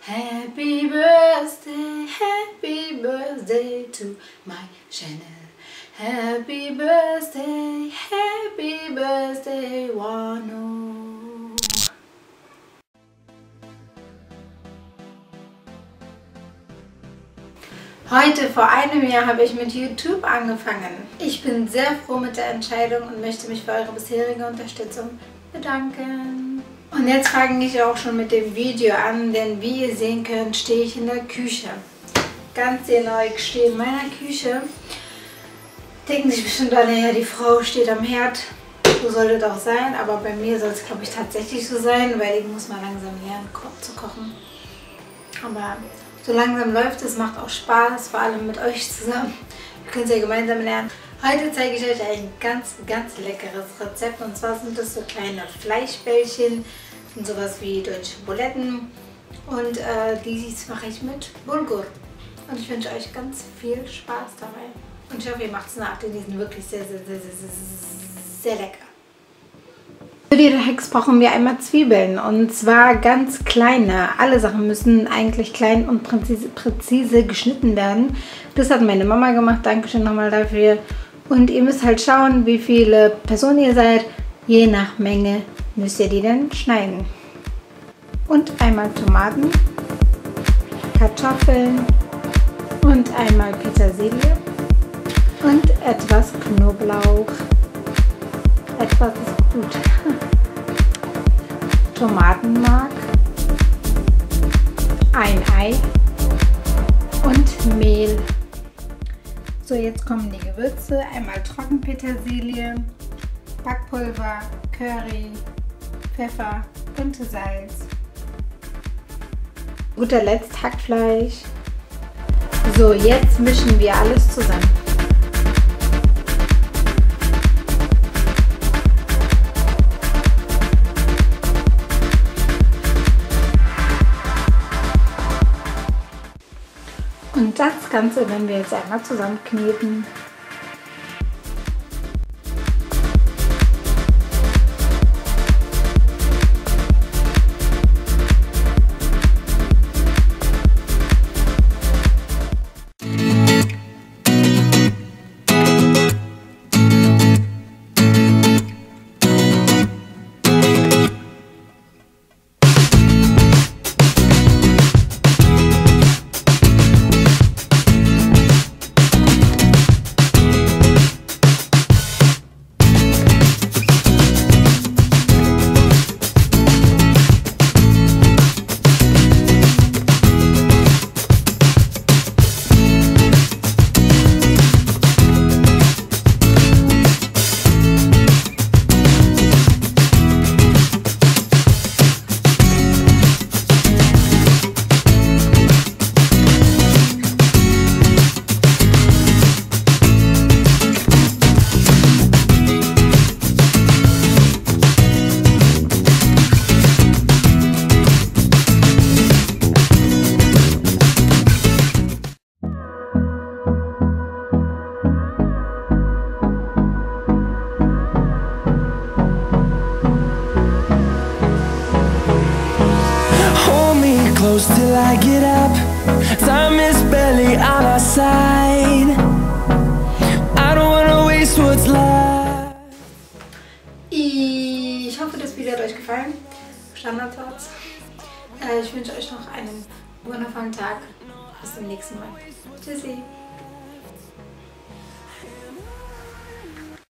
Happy birthday to my channel. Happy birthday, Wano. Heute vor einem Jahr habe ich mit YouTube angefangen. Ich bin sehr froh mit der Entscheidung und möchte mich für eure bisherige Unterstützung bedanken. Und jetzt fange ich auch schon mit dem Video an, denn wie ihr sehen könnt, stehe ich in der Küche. Ganz genau, ich stehe in meiner Küche. Denken sich bestimmt alle, ja, die Frau steht am Herd. So sollte es auch sein, aber bei mir soll es, glaube ich, tatsächlich so sein, weil ich muss mal langsam lernen zu kochen. Aber so langsam läuft es, macht auch Spaß, vor allem mit euch zusammen. Wir können es ja gemeinsam lernen. Heute zeige ich euch ein ganz leckeres Rezept. Und zwar sind das so kleine Fleischbällchen, sind sowas wie deutsche Buletten. Und dies mache ich mit Bulgur. Und ich wünsche euch ganz viel Spaß dabei. Und ich hoffe, ihr macht es nach, denn die sind wirklich sehr lecker. Für die Hex brauchen wir einmal Zwiebeln, und zwar ganz kleine. Alle Sachen müssen eigentlich klein und präzise geschnitten werden. Das hat meine Mama gemacht, Dankeschön nochmal dafür. Und ihr müsst halt schauen, wie viele Personen ihr seid. Je nach Menge müsst ihr die dann schneiden. Und einmal Tomaten, Kartoffeln und einmal Petersilie und etwas Knoblauch. Etwas ist gut. Tomatenmark, ein Ei und Mehl. So, jetzt kommen die Gewürze. Einmal Trockenpetersilie, Backpulver, Curry, Pfeffer und Salz. Zu guter Letzt Hackfleisch. So, jetzt mischen wir alles zusammen. Und das Ganze werden wir jetzt einmal zusammenkneten. Close till I get up. Time is barely on our side. I don't wanna waste what's left. Ich hoffe, das Video hat euch gefallen. Standardsatz. Ich wünsche euch noch einen wundervollen Tag. Bis zum nächsten Mal. Tschüssi.